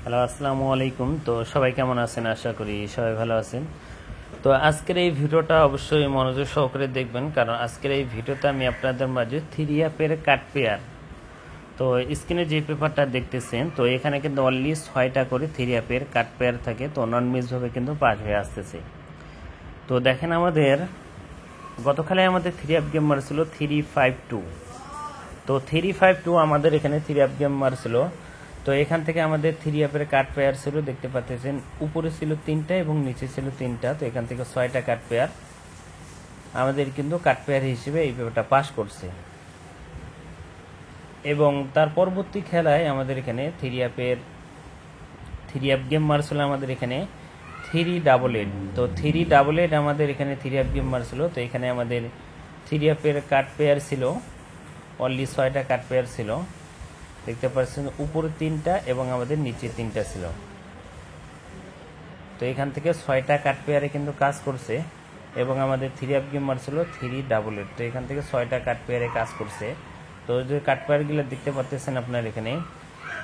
Hello, আসসালামু আলাইকুম। তো সবাই কেমন আছেন? আশা করি সবাই ভালো আছেন। তো আজকের এই ভিডিওটা অবশ্যই মনোযোগ সহকারে দেখবেন, কারণ আজকের এই ভিডিওতে আমি আপনাদের মাঝে থ্রি অ্যাপের কাট পেয়ার, তো স্ক্রিনে যে পেপারটা দেখতেছেন, তো এখানে কিন্তু অনলি 6টা করে থ্রি অ্যাপের কাট পেয়ার থাকে, তো নন মিসভাবে কিন্তু পাস হয়ে আসতেছে। তো দেখেন, আমাদের গতকালে আমাদের থ্রি অ্যাপ গেম মারছিল 352। তো 352 আমাদের এখানে থ্রি অ্যাপ গেম মারছিল। তো এখান থেকে আমাদের থ্রি অ্যাপের কাট পেয়ার ছিল, দেখতে পাচ্ছেন উপরে ছিল 3টা এবং নিচে ছিল 3টা। তো এখান থেকে 6টা কাট পেয়ার আমাদের কিন্তু কাট পেয়ার হিসেবে এই পেপারটা পাস করছে। এবং তার পরবর্তী খেলায় আমাদের এখানে থ্রি অ্যাপ গেম মারছিল আমাদের এখানে 388। তো 388 আমাদের এখানে থ্রি অ্যাপ গেম মারছিল। তো এখানে আমাদের থ্রি অ্যাপের কাট পেয়ার ছিল অনলি 6টা কাট পেয়ার ছিল, দেখতে পাচ্ছেন উপরে 3টা এবং আমাদের নিচে 3টা ছিল। তো এখান থেকে 6টা কাট পেয়ারে কিন্তু কাজ করছে এবং আমাদের থ্রি অ্যাপ গেম মারছিল 388। তো এখান থেকে 6টা কাট পেয়ারে কাজ করছে। তো যে কাট পেয়ারগুলো দেখতে পাচ্ছেন আপনার এখানে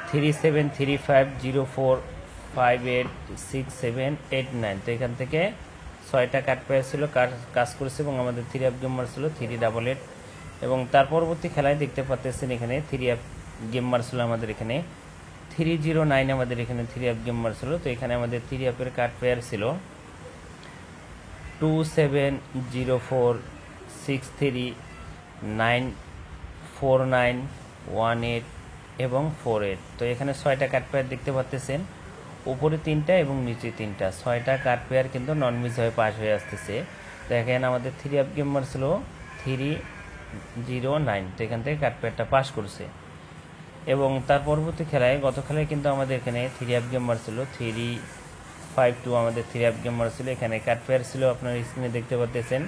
373504586789। তো এখান থেকে 6টা কাট পেয়ার ছিল, কাজ করছে এবং আমাদের থ্রি অ্যাপ গেম মারছিল 388। এবং তার পরবর্তী খেলায় দেখতে পাচ্ছেন এখানে থ্রি অ্যাপ গেম মারছিল আমাদের এখানে 309। আমাদের এখানে থ্রি অ্যাপ গেম মারছিল। তো এখানে আমাদের থ্রি অ্যাপের কাট পেয়ার ছিল 2704639491 এবং 48। তো এখানে 6টা কাট পেয়ার দেখতে পাচ্ছেন, উপরে 3টা এবং নিচে 3টা। 6টা কাট পেয়ার কিন্তু নন মিস হয়ে পাস হয়ে আসতেছে। তো এখানে আমাদের থ্রি অ্যাপ গেম মারছিল 309। তো এখান থেকে কাট পেয়ারটা পাস করছে। এবং তার পরবর্তী খেলায় গত খেলায় কিন্তু আমাদের এখানে থ্রি অ্যাপ গেম মারছিল 352। আমাদের থ্রি অ্যাপ গেম মারছিল, এখানে কাট পেয়ার ছিল আপনার স্ক্রিনে দেখতে পাচ্ছেন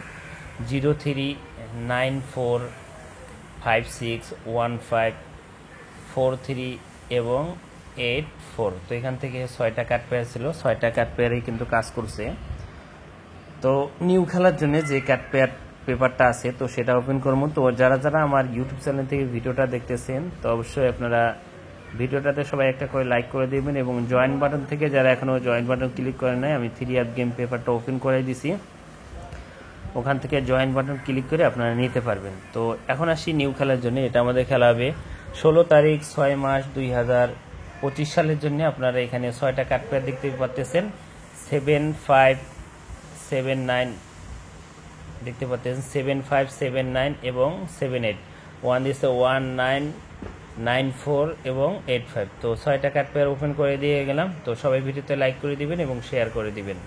0394561543 এবং 84। তো এখান থেকে 6টা কাট পেয়ার ছিল, 6টা কাট পেয়ারেই কিন্তু কাজ করছে। তো নিউ খেলার জন্য যে কাট পেয়ার পেপারটা আছে, তো সেটা ওপেন করবো। তো যারা যারা আমার ইউটিউব চ্যানেল থেকে ভিডিওটা দেখতেছেন, তো অবশ্যই আপনারা ভিডিওটাতে সবাই একটা করে লাইক করে দিবেন এবং জয়েন বাটন থেকে যারা এখনও জয়েন বাটন ক্লিক করে নাই, আমি থ্রি অ্যাপ গেম পেপারটা ওপেন করে দিছি, ওখান থেকে জয়েন বাটন ক্লিক করে আপনারা নিতে পারবেন। তো এখন আসি নিউ খেলার জন্য। এটা আমাদের খেলা হবে 16 তারিখ 6 মাস 2025 সালের জন্য। আপনারা এখানে 6টা কাট পেয়ার দেখতে পাচ্ছেন 7579 দেখতে পাচ্ছেন 7579 এবং 78। ওয়ান দিচ্ছে 1994 এবং 85। তো 6টা কাট পেয়ার ওপেন করে দিয়ে গেলাম। তো সবাই ভিডিওতে লাইক করে দিবেন এবং শেয়ার করে দিবেন।